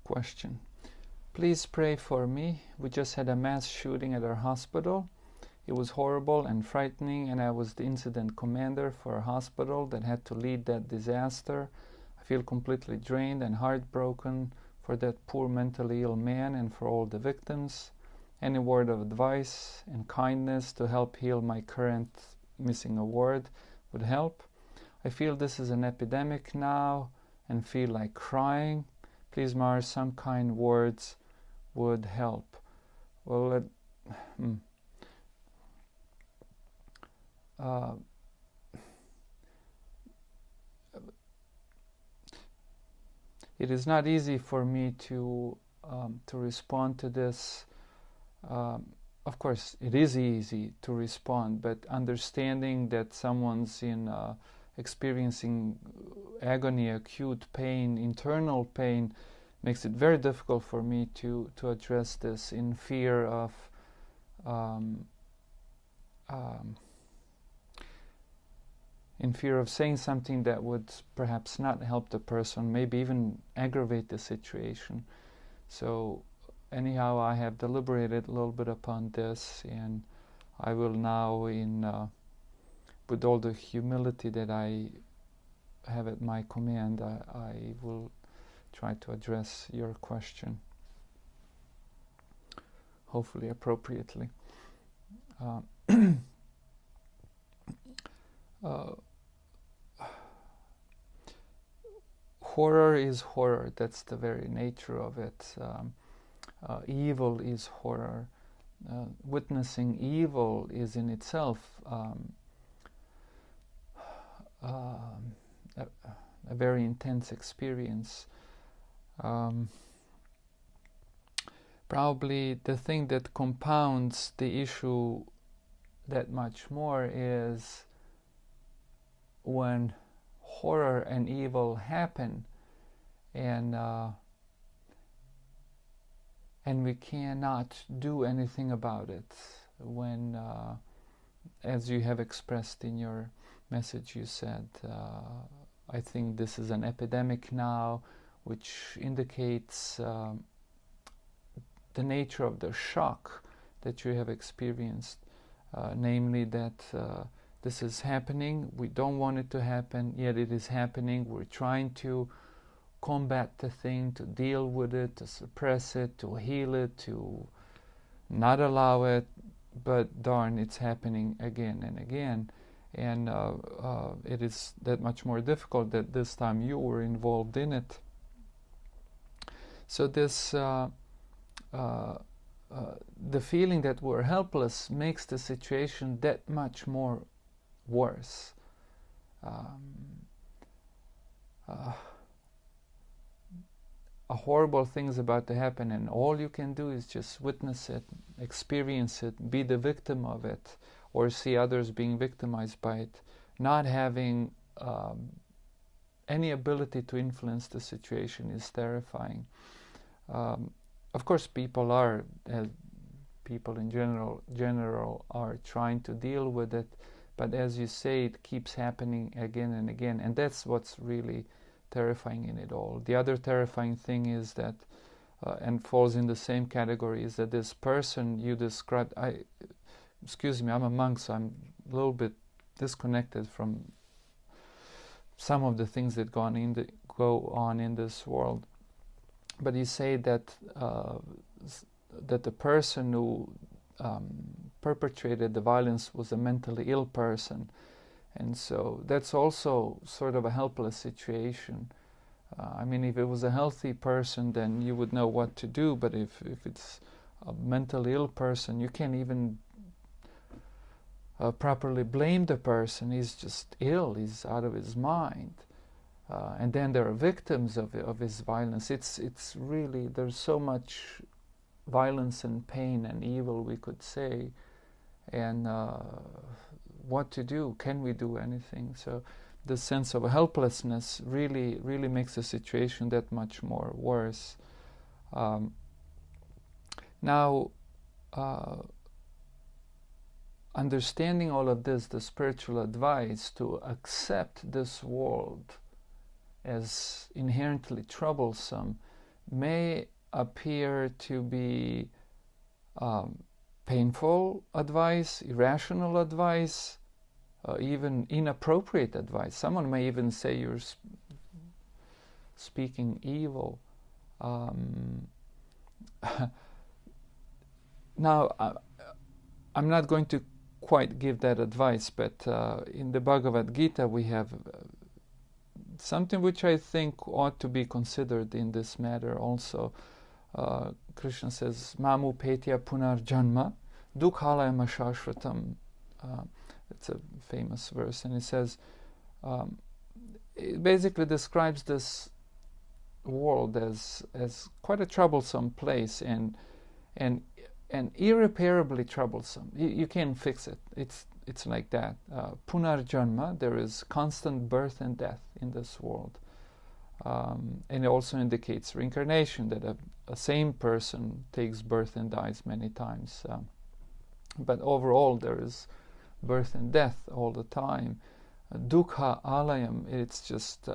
question. Please pray for me. We just had a mass shooting at our hospital. It was horrible and frightening, and I was the incident commander for a hospital that had to lead that disaster. I feel completely drained and heartbroken for that poor mentally ill man and for all the victims. Any word of advice and kindness to help heal my current missing a word would help. I feel this is an epidemic now and feel like crying. Please, Mars, some kind words would help. Well, it is not easy for me to respond to this. Of course, it is easy to respond, but understanding that someone's experiencing agony, acute pain, internal pain, makes it very difficult for me to address this in fear of saying something that would perhaps not help the person, maybe even aggravate the situation. So anyhow, I have deliberated a little bit upon this, and I will now, with all the humility that I have at my command, I will try to address your question, hopefully appropriately. Horror is horror. That's the very nature of it. Evil is horror. Witnessing evil is in itself a very intense experience. Probably the thing that compounds the issue that much more is when horror and evil happen, and we cannot do anything about it. When, as you have expressed in your message, you said, I think this is an epidemic now, which indicates the nature of the shock that you have experienced, namely that this is happening. We don't want it to happen, yet it is happening. We're trying to combat the thing, to deal with it, to suppress it, to heal it, to not allow it, but darn, it's happening again and again. And it is that much more difficult that this time you were involved in it. So this the feeling that we're helpless makes the situation that much more worse. A horrible thing is about to happen, and all you can do is just witness it, experience it, be the victim of it, or see others being victimized by it, not having any ability to influence the situation is terrifying. Of course, people in general are trying to deal with it, but as you say, it keeps happening again and again, and that's what's really terrifying in it all. The other terrifying thing is that, and falls in the same category, is that this person you described, excuse me, I'm a monk, so I'm a little bit disconnected from some of the things that go on in this world. But you say that that the person who perpetrated the violence was a mentally ill person, and so that's also sort of a helpless situation. I mean, if it was a healthy person, then you would know what to do, but if it's a mentally ill person, you can't even properly blame the person. He's just ill, he's out of his mind. And then there are victims of his violence. It's really, there's so much violence and pain and evil, we could say, and what to do? Can we do anything? So the sense of helplessness really makes the situation that much more worse. Now, understanding all of this, the spiritual advice to accept this world as inherently troublesome may appear to be painful advice, irrational advice, even inappropriate advice. Someone may even say you're speaking evil. Now, I'm not going to quite give that advice, but in the Bhagavad Gita we have something which I think ought to be considered in this matter also. Krishna says, Mamu petya punar janma dukhalayam ashashvatam. It's a famous verse, and it says, it basically describes this world as quite a troublesome place and irreparably troublesome. You can't fix it. It's like that. Punarjanma, there is constant birth and death in this world. And it also indicates reincarnation, that a same person takes birth and dies many times. But overall, there is birth and death all the time. Dukkha alayam, it's just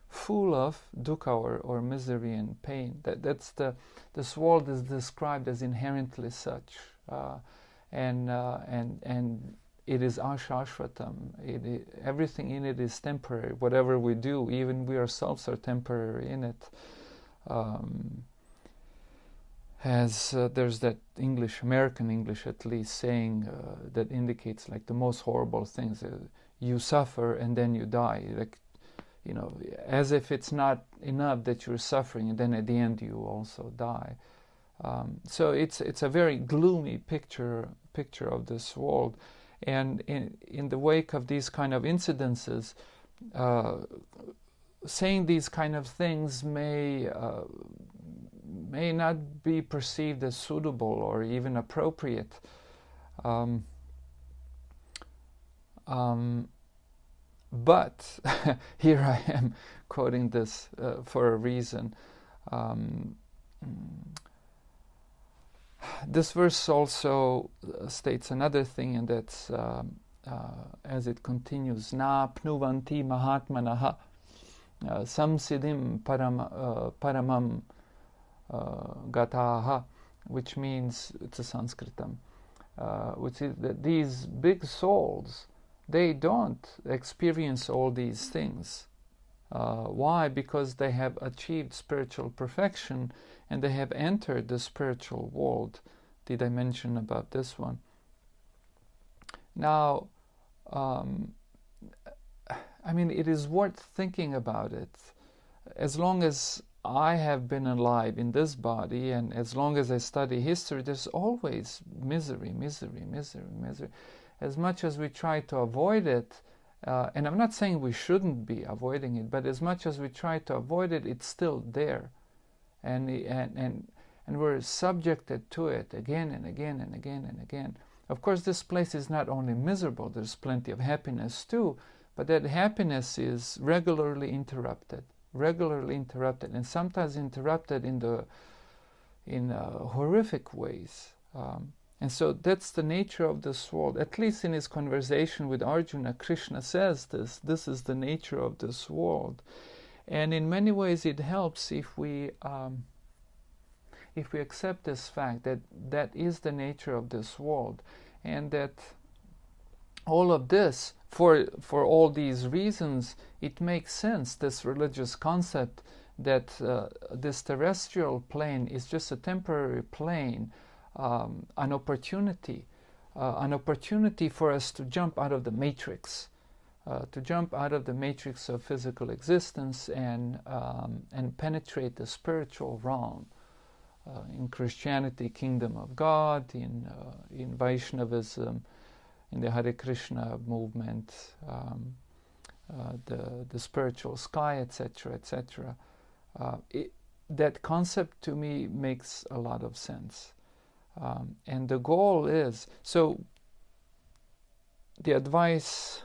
full of dukkha or misery and pain. This world is described as inherently such, and it is ashashvatam. Everything in it is temporary. Whatever we do, even we ourselves are temporary in it. There's that American English at least, saying that indicates like the most horrible things. You suffer and then you die. Like, as if it's not enough that you're suffering, and then at the end you also die. So it's a very gloomy picture of this world, and in the wake of these kind of incidences, saying these kind of things may not be perceived as suitable or even appropriate. But here I am quoting this for a reason. This verse also states another thing, and that's as it continues, Na pnuvanti mahatmanaha samsiddhim paramam gataha, which means, it's a Sanskritam, which is that these big souls, they don't experience all these things. Why? Because they have achieved spiritual perfection and they have entered the spiritual world. Did I mention about this one? Now, it is worth thinking about it. As long as I have been alive in this body, and as long as I study history, there's always misery. As much as we try to avoid it, and I'm not saying we shouldn't be avoiding it, but as much as we try to avoid it, it's still there, and we're subjected to it again and again and again and again. Of course, this place is not only miserable; there's plenty of happiness too, but that happiness is regularly interrupted, and sometimes interrupted in horrific ways. And so that's the nature of this world. At least in his conversation with Arjuna, Krishna says this is the nature of this world. And in many ways it helps if we accept this fact that that is the nature of this world, and that all of this, for all these reasons, it makes sense, this religious concept that this terrestrial plane is just a temporary plane, an opportunity for us to jump out of the matrix, of physical existence and penetrate the spiritual realm. In Christianity, kingdom of God; in Vaishnavism, in the Hare Krishna movement, the spiritual sky, etc., etc. That concept to me makes a lot of sense. And the goal is, so the advice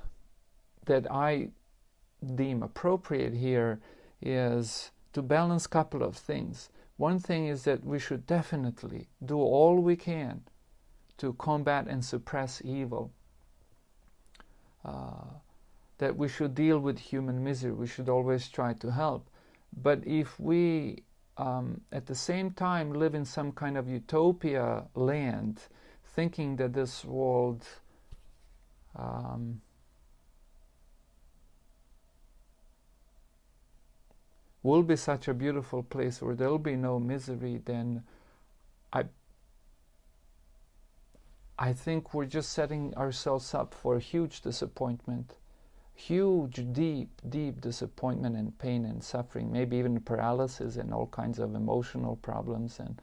that I deem appropriate here is to balance a couple of things. One thing is that we should definitely do all we can to combat and suppress evil. That we should deal with human misery. We should always try to help. But if we at the same time live in some kind of utopia land, thinking that this world will be such a beautiful place where there will be no misery, then I think we're just setting ourselves up for a huge disappointment, huge, deep disappointment and pain and suffering, maybe even paralysis and all kinds of emotional problems, and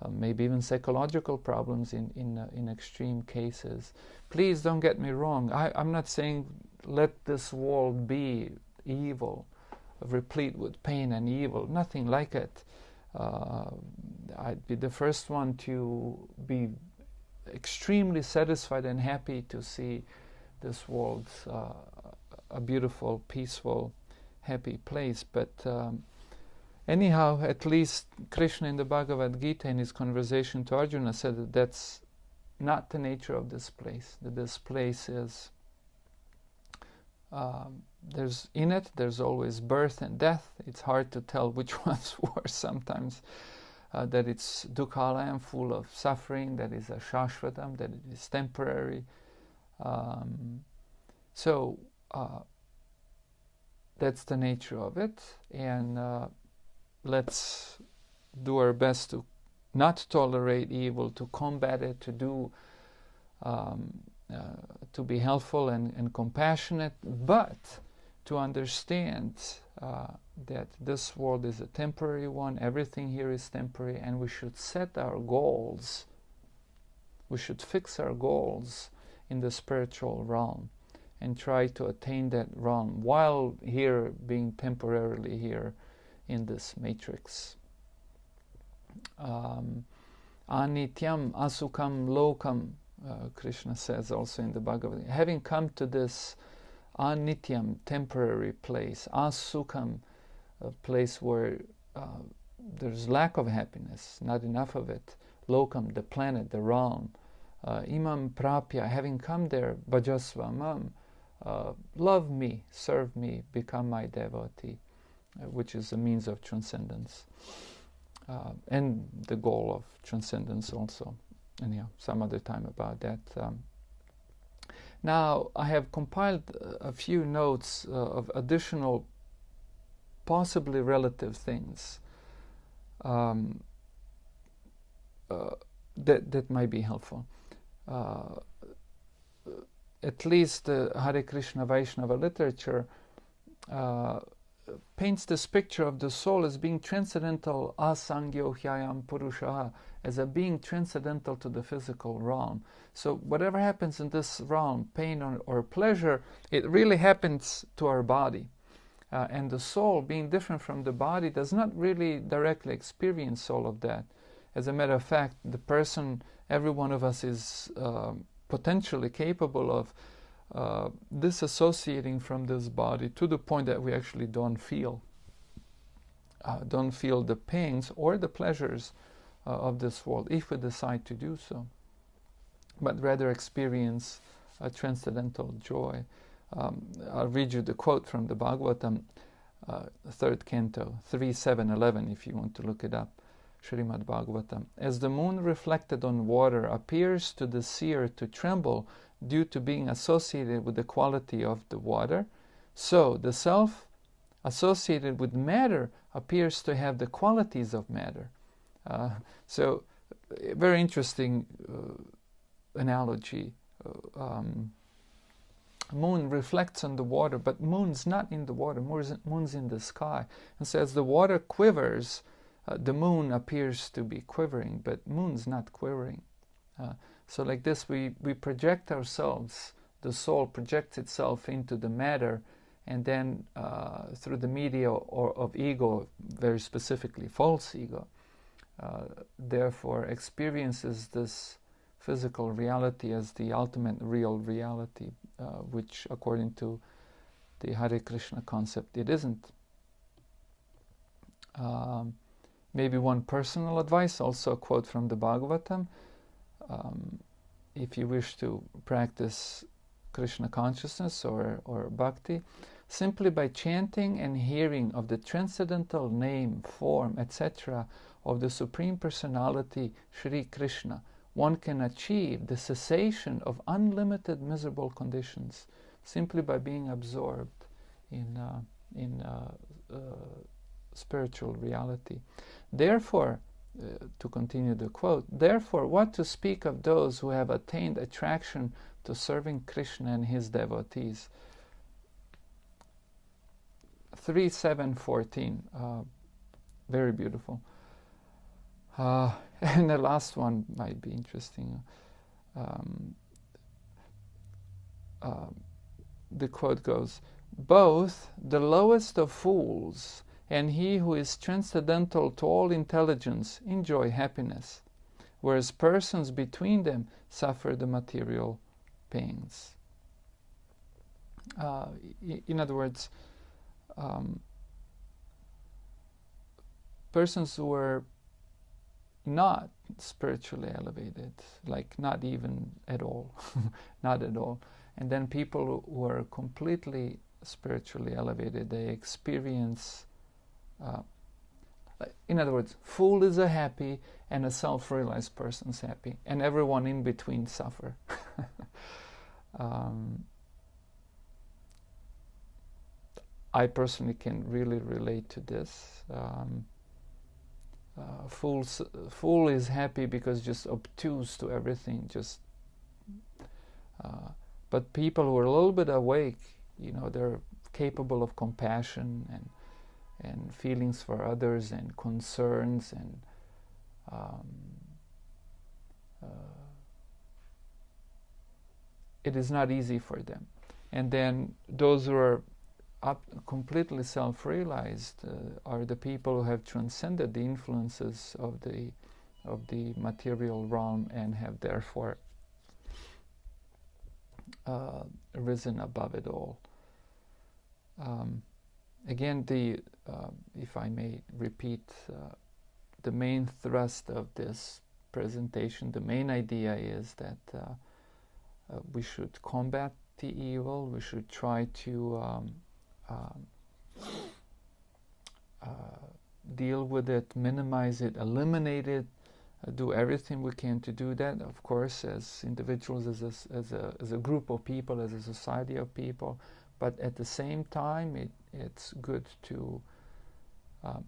maybe even psychological problems in extreme cases. Please don't get me wrong. I'm not saying let this world be evil, replete with pain and evil. Nothing like it. I'd be the first one to be extremely satisfied and happy to see this world a beautiful, peaceful, happy place. But anyhow, at least Krishna in the Bhagavad Gita in his conversation to Arjuna said that that's not the nature of this place. That this place is there's always birth and death. It's hard to tell which one's worse sometimes. That it's dukkhalayam, full of suffering, that is a shashvatam, that it is temporary. So that's the nature of it, and let's do our best to not tolerate evil, to combat it, to do to be helpful and compassionate, but to understand that this world is a temporary one, everything here is temporary, and we should set our goals, we should fix our goals in the spiritual realm and try to attain that realm while here being temporarily here in this matrix. Anityam asukam lokam, Krishna says also in the Bhagavad Gita, having come to this anityam, temporary place, asukam, a place where there's lack of happiness, not enough of it, lokam, the planet, the realm, imam prapya, having come there, bhajasvamam, love me, serve me, become my devotee, which is a means of transcendence, and the goal of transcendence also. Anyhow, some other time about that. Now, I have compiled a few notes of additional, possibly relative things that might be helpful. At least the Hare Krishna Vaishnava literature paints this picture of the soul as being transcendental, asangyo hyayam purusha, as a being transcendental to the physical realm. So whatever happens in this realm, pain or pleasure, it really happens to our body. And the soul, being different from the body, does not really directly experience all of that. As a matter of fact, the person, every one of us is potentially capable of disassociating from this body to the point that we actually don't feel the pains or the pleasures of this world, if we decide to do so, but rather experience a transcendental joy. I'll read you the quote from the Bhagavatam, 3rd canto, 3.7.11, if you want to look it up. Srimad Bhagavatam. As the moon reflected on water appears to the seer to tremble due to being associated with the quality of the water, so the self associated with matter appears to have the qualities of matter. So, very interesting analogy. Moon reflects on the water, but moon's not in the water, moon's in the sky. And so as the water quivers, the moon appears to be quivering, but moon's not quivering. So like this, we project ourselves, the soul projects itself into the matter, and then through the media of ego, very specifically false ego, therefore experiences this physical reality as the ultimate real reality, which according to the Hare Krishna concept, it isn't. Maybe one personal advice, also a quote from the Bhagavatam. If you wish to practice Krishna consciousness or bhakti, Simply by chanting and hearing of the transcendental name, form, etc. of the Supreme Personality, Sri Krishna, one can achieve the cessation of unlimited miserable conditions simply by being absorbed in spiritual reality. Therefore, to continue the quote, therefore, what to speak of those who have attained attraction to serving Krishna and his devotees? 3:7:14, very beautiful. And the last one might be interesting. The quote goes, both the lowest of fools and he who is transcendental to all intelligence enjoy happiness, whereas persons between them suffer the material pains. In other words, persons who are not spiritually elevated, like not even at all, not at all, and then people who are completely spiritually elevated, they experience, in other words, fool is a happy and a self-realized person's happy, and everyone in between suffer. I personally can really relate to this. Fool is happy because just obtuse to everything. But people who are a little bit awake, they're capable of compassion and feelings for others and concerns, and it is not easy for them. And then those who are completely self-realized are the people who have transcended the influences of the material realm and have therefore risen above it all. Again, if I may repeat, the main thrust of this presentation, the main idea is that we should combat the evil. We should try to deal with it, minimize it, eliminate it, do everything we can to do that, of course, as individuals, as a group of people, as a society of people. But at the same time, it's good to,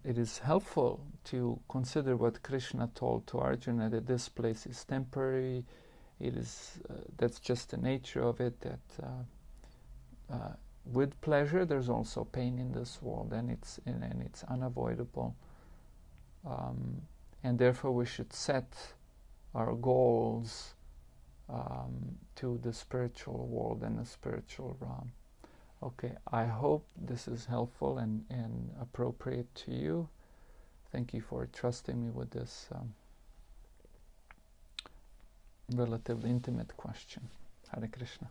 it is helpful to consider what Krishna told to Arjuna, that this place is temporary. It is, that's just the nature of it, that with pleasure there's also pain in this world, and it's unavoidable. And therefore we should set our goals to the spiritual world and the spiritual realm. Okay, I hope this is helpful and appropriate to you. Thank you for trusting me with this relatively intimate question. Hare Krishna.